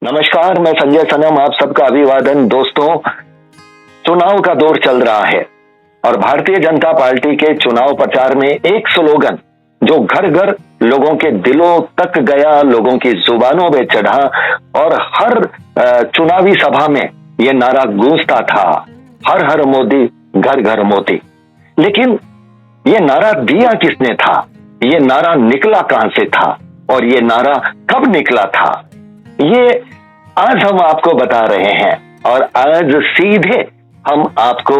नमस्कार, मैं संजय सनम, आप सबका अभिवादन। दोस्तों, चुनाव का दौर चल रहा है और भारतीय जनता पार्टी के चुनाव प्रचार में एक स्लोगन जो घर घर लोगों के दिलों तक गया, लोगों की जुबानों पे चढ़ा और हर चुनावी सभा में ये नारा गूंजता था, हर हर मोदी, घर घर मोदी। लेकिन ये नारा दिया किसने था? ये नारा निकला कहां से था और ये नारा कब निकला था? ये आज हम आपको बता रहे हैं और आज सीधे हम आपको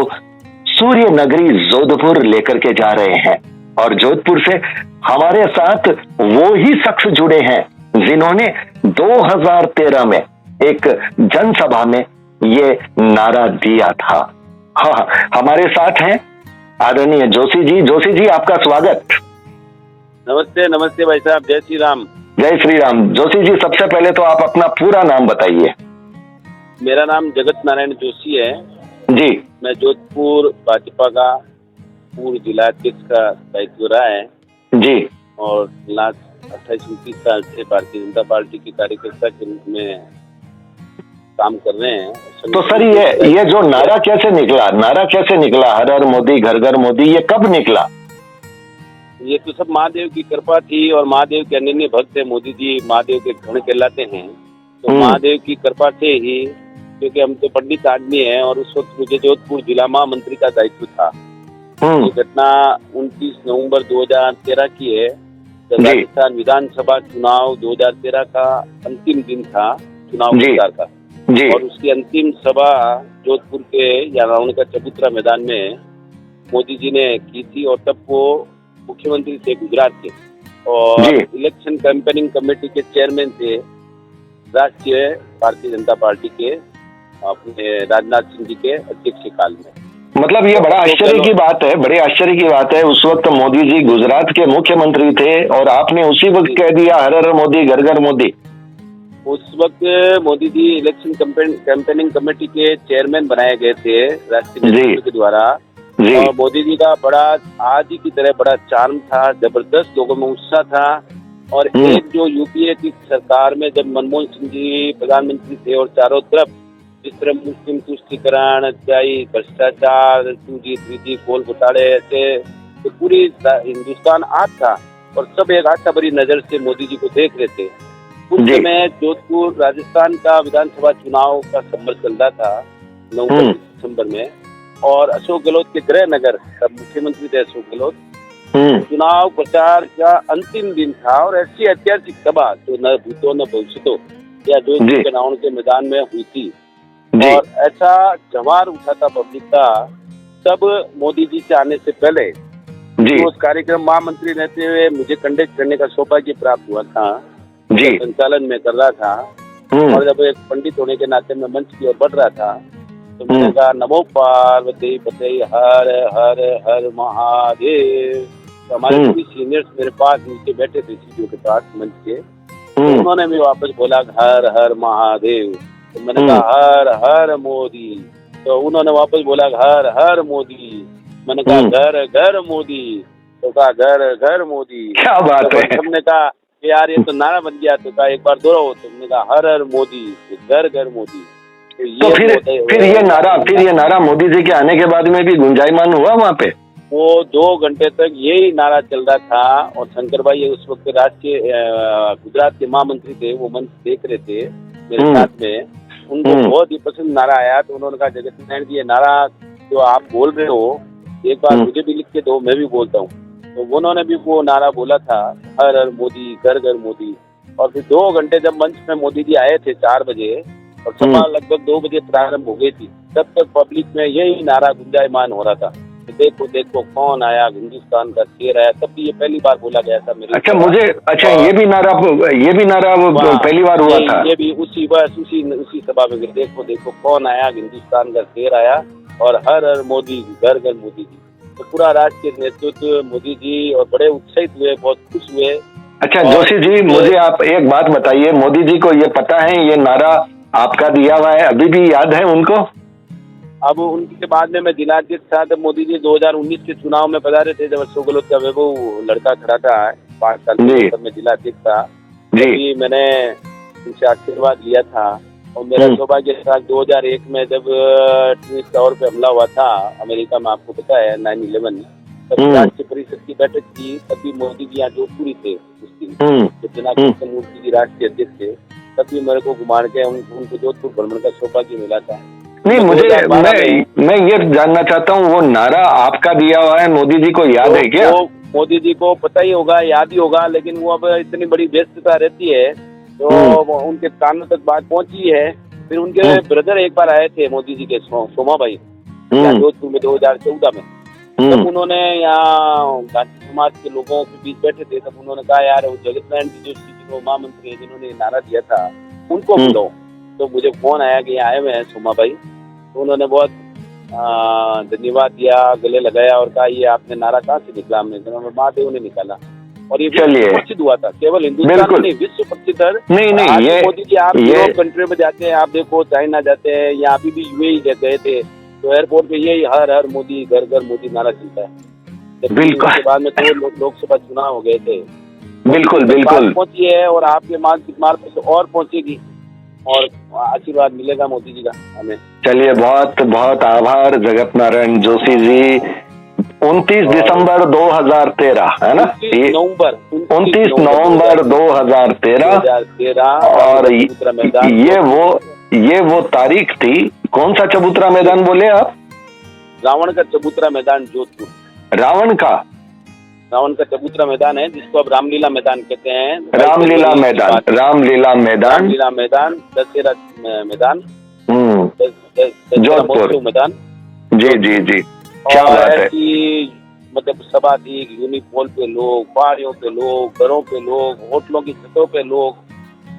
सूर्य नगरी जोधपुर लेकर के जा रहे हैं और जोधपुर से हमारे साथ वो ही शख्स जुड़े हैं जिन्होंने 2013 में एक जनसभा में ये नारा दिया था। हाँ, हमारे साथ हैं आदरणीय जोशी जी। जोशी जी, आपका स्वागत। नमस्ते नमस्ते भाई साहब, जय श्री राम। जय श्री राम। जोशी जी, सबसे पहले तो आप अपना पूरा नाम बताइए। मेरा नाम जगत नारायण जोशी है जी। मैं जोधपुर भाजपा का पूर्व जिला अध्यक्ष का दायित्व रहा है जी। और लास्ट 28-29 साल से भारतीय जनता पार्टी के कार्यकर्ता के रूप में काम कर रहे हैं। तो सर, ये जो नारा कैसे निकला, हर हर मोदी, घर घर मोदी, ये कब निकला? ये तो सब महादेव की कृपा थी और महादेव के अनन्य भक्त है मोदी जी। महादेव के गण कहलाते हैं, तो महादेव की कृपा से ही, क्योंकि हम तो पंडित आदमी हैं और उस वक्त मुझे जोधपुर जिला महामंत्री का दायित्व था। ये घटना 29 नवंबर 2013 की है। राजस्थान विधानसभा चुनाव 2013 का अंतिम दिन था चुनाव प्रचार का जी। और उसकी अंतिम सभा जोधपुर के यानाउन का चबूतरा मैदान में मोदी जी ने की थी और तब वो मुख्यमंत्री थे गुजरात के और इलेक्शन कैंपेनिंग कमेटी के चेयरमैन थे राष्ट्रीय भारतीय जनता पार्टी के अपने राजनाथ सिंह जी के अध्यक्ष काल में। मतलब ये बड़ा आश्चर्य की बात है, बड़े आश्चर्य की बात है। उस वक्त मोदी जी गुजरात के मुख्यमंत्री थे और आपने उसी वक्त कह दिया हर हर मोदी, घर घर मोदी। उस वक्त Modi ji election campaigning committee के चेयरमैन बनाए गए थे राष्ट्रीय नेतृत्व के द्वारा और मोदी जी का बड़ा आज ही की तरह बड़ा चार्म था, जबरदस्त लोगों में उत्साह था। और एक जो यूपीए की सरकार में जब मनमोहन सिंह जी प्रधानमंत्री थे और चारों तरफ जिस तरह मुस्लिम तुष्टीकरण, भ्रष्टाचार, 2G 3G कोल घोटाले ऐसे, तो पूरी हिंदुस्तान आज था और सब एक आशा भरी नजर से मोदी जी को देख रहे थे। उस समय जोधपुर राजस्थान का विधानसभा चुनाव का समर चल रहा था नवंबर दिसंबर में और अशोक गहलोत के गृह नगर, तब मुख्यमंत्री थे अशोक गहलोत, चुनाव प्रचार का अंतिम दिन था और ऐसी ऐतिहासिक सभा जो न भूतो न भविष्यतो या जोधपुर के नाउन के मैदान में हुई थी और ऐसा जवार उठा था पब्लिक का। तब मोदी जी के आने से पहले उस कार्यक्रम महामंत्री रहते हुए मुझे कंडक्ट करने का सौभाग्य प्राप्त हुआ था, संचालन में कर रहा था और जब एक पंडित होने के नाते में मंच की ओर बढ़ रहा था तो मैंने कहा नमो पार्वती पते हर हर हर महादेव। तो हमारे सभी सीनियर्स मेरे पास नीचे बैठे थे सीढ़ियों के पास मंच के, तो उन्होंने भी वापस बोला हर हर महादेव। तो मैंने कहा हर हर मोदी, तो उन्होंने वापस बोला हर हर मोदी। मैंने कहा घर घर मोदी, तो कहा घर घर मोदी। क्या बात है। हमने कहा यार ये तो नारा बन गया, तो कहा एक बार दोहराओ। तो हमने कहा हर हर मोदी, घर घर मोदी। तो फिर ये नारा मोदी जी के आने के बाद में भी गुंजायमान हुआ वहाँ पे? वो 2 घंटे तक यही नारा चल रहा था और शंकर भाई उस वक्त राष्ट्रीय गुजरात के महामंत्री थे, वो मंच देख रहे थे मेरे साथ में। उनको बहुत ही पसंद नारा आया, तो उन्होंने कहा जगत नारायण जी ये नारा जो आप बोल रहे हो एक बार मुझे भी लिख के दो, मैं भी बोलता हूँ। तो उन्होंने भी वो नारा बोला था हर हर मोदी, घर घर मोदी। और फिर 2 घंटे जब मंच में मोदी जी आए थे 4 बजे और सभा लगभग 2 बजे प्रारंभ हो गई थी, तब तक पब्लिक में यही नारा गुंजायमान हो रहा था तो देखो देखो कौन आया, हिंदुस्तान का शेर आया। तब भी ये पहली बार बोला गया था मेरे। ये भी नारा पहली बार हुआ था। ये भी उसी सभा में देखो देखो कौन आया, हिंदुस्तान का शेर आया और हर हर मोदी, घर घर मोदी जी। तो पूरा राष्ट्रीय नेतृत्व मोदी जी और बड़े उत्साहित हुए, बहुत खुश हुए। अच्छा जोशी जी, मुझे आप एक बात बताइए, मोदी जी को ये पता है ये नारा आपका दिया हुआ है, अभी भी याद है उनको? अब उनके बाद में मैं जिलाध्यक्ष था, तब मोदी जी 2019 के चुनाव में पधारे थे, जब अशोक गहलोत का वैभव लड़का खड़ा था 5 साल में जिलाध्यक्ष था। जी मैंने उनसे आशीर्वाद लिया था। और मेरा सौभाग्य था 2001 में जब ट्विन टावर पे हमला हुआ था अमेरिका में, आपको पता है 9/11, तब राष्ट्रीय परिषद की बैठक की, तभी मोदी जी यहाँ जोधपुरी थे उस दिन, जब जनाब कृष्णमूर्ति जी राष्ट्रीय अध्यक्ष थे, तभी मेरे को घुमान के उनको जोधपुर भ्रमण का सौभाग्य मिला था। नहीं, मैं ये जानना चाहता हूँ, वो नारा आपका दिया हुआ है, मोदी जी को याद है क्या? मोदी जी को पता ही होगा, याद ही होगा, लेकिन वो अब इतनी बड़ी व्यस्तता रहती है तो उनके कानों तक बात पहुंची है। फिर उनके ब्रदर एक बार आए थे मोदी जी के, सोमा भाई, जोधपुर में 2014 में। तब उन्होंने यहाँ गांधी समाज के लोगों के बीच बैठे थे, तब उन्होंने कहा यार वो जगत नारायण जी जो महामंत्री है जिन्होंने नारा दिया था उनको बुलाओ। तो मुझे फोन आया कि यहाँ आए हुए हैं सोमा भाई, तो उन्होंने बहुत धन्यवाद दिया, गले लगाया और कहा ये आपने नारा कहाँ से निकला? हमने महादेव ने निकाला। और ये विश्व प्रसिद्ध हुआ था, केवल हिंदुस्तान में नहीं, विश्व प्रसिद्ध। नहीं, ये मोदी जी आप यूरोप कंट्री में जाते हैं, आप देखो चाइना जाते हैं, यहाँ अभी भी यूएई गए थे तो एयरपोर्ट पे यही हर हर मोदी, घर घर मोदी नारा चलता है। बिल्कुल। उसके बाद में तो लोकसभा चुनाव हो गए थे। बिल्कुल पहुंची है और आपके मार्ग से और पहुंचेगी और आशीर्वाद मिलेगा मोदी जी का हमें। चलिए, बहुत बहुत आभार जगत नारायण जोशी जी। 29 दिसंबर 2013 है ना? 29 नवंबर 2013 और ये वो तारीख थी। कौन सा चबूतरा मैदान बोले आप? रावण का चबूतरा मैदान जोधपुर। रावण का चबूतरा मैदान है जिसको अब रामलीला मैदान कहते हैं। रामलीला मैदान, दशहरा मैदान, जोधपुर मैदान। जी क्या बात है। मतलब सभा थी, यूनिफॉर्म पे लोग, पहाड़ियों पे लोग, घरों पे लोग, होटलों की छतों पे लोग,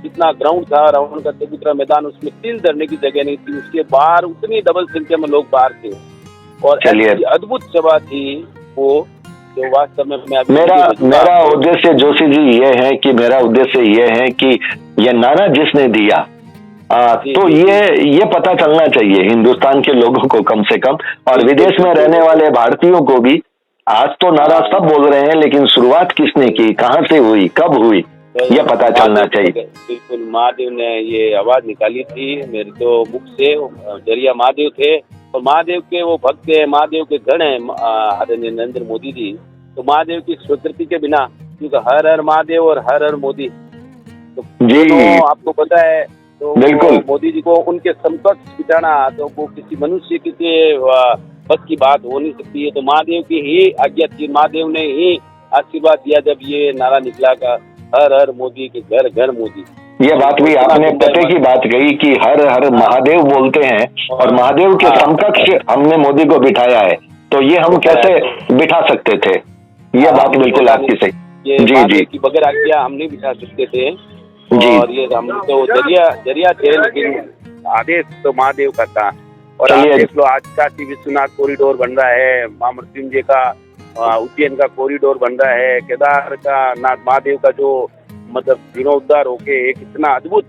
इतना ग्राउंड था रावण का चबूतरा मैदान, उसमें तिल धरने की जगह नहीं थी, उसके बाहर उतनी डबल संख्या में लोग बाहर थे और अद्भुत सभा थी वो। तो वास्तव में मेरा उद्देश्य जोशी जी मेरा उद्देश्य ये है कि ये नारा जिसने दिया तो ये पता चलना चाहिए हिंदुस्तान के लोगों को कम से कम, और विदेश में रहने वाले भारतीयों को भी। आज तो नारा सब बोल रहे हैं, लेकिन शुरुआत किसने की, कहाँ से हुई, कब हुई, ये पता चलना चाहिए। बिल्कुल, महादेव ने ये आवाज निकाली थी मेरे तो मुख से, जरिया महादेव थे और महादेव के वो भक्त है, महादेव के गण है आदरणीय नरेंद्र मोदी जी। तो महादेव की स्वीकृति के बिना, क्योंकि हर हर महादेव और हर हर मोदी, तो आपको पता है, तो बिल्कुल मोदी जी को उनके समकक्ष बिठाना तो वो किसी मनुष्य के बस की बात हो नहीं सकती है। तो महादेव की ही आज्ञा थी, महादेव ने ही आशीर्वाद दिया जब ये नारा निकला का हर हर मोदी के घर घर मोदी। ये बात भी आपने पते की बात कही कि हर हर महादेव बोलते हैं और महादेव के समकक्ष हमने मोदी को बिठाया है, तो ये हम कैसे बिठा सकते थे? ये बात बिल्कुल आपकी सही। जी की बगैर आज्ञा हम नहीं बिठा सकते थे और ये हम तो जरिया थे, लेकिन आदेश तो महादेव का था। और आप देख लो आज काशी विश्वनाथ कॉरिडोर बन रहा है, महामृत्युंजय का उज्जैन का कॉरिडोर बन रहा है, केदार का नाथ महादेव का जो मतलब जीर्णोद्धार होके एक इतना अद्भुत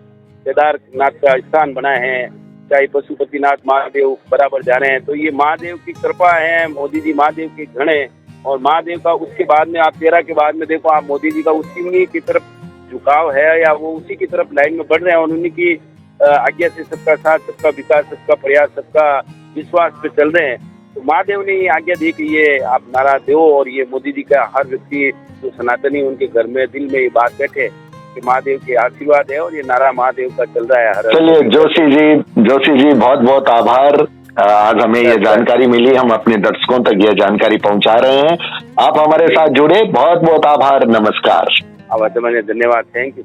केदारनाथ का स्थान बना है, चाहे पशुपतिनाथ महादेव बराबर जा रहे हैं। तो ये महादेव की कृपा है, मोदी जी महादेव के गण है और महादेव का उसके बाद में आप 13 के बाद में देखो आप मोदी जी का उसी की तरफ झुकाव है या वो उसी की तरफ लाइन में बढ़ रहे हैं और उन्हीं की आज्ञा से सबका साथ, सबका विकास, सबका प्रयास, सबका विश्वास पे चल रहे हैं। तो महादेव ने ये आज्ञा दी कि ये आप नारा दो और ये मोदी जी का हर व्यक्ति जो सनातनी उनके घर में दिल में ये बात बैठे कि महादेव के आशीर्वाद है और ये नारा महादेव का चल रहा है। चलिए जोशी जी बहुत बहुत आभार। आज हमें ये जानकारी मिली, हम अपने दर्शकों तक ये जानकारी पहुंचा रहे हैं। आप हमारे साथ जुड़े, बहुत बहुत आभार, नमस्कार। धन्यवाद, थैंक यू।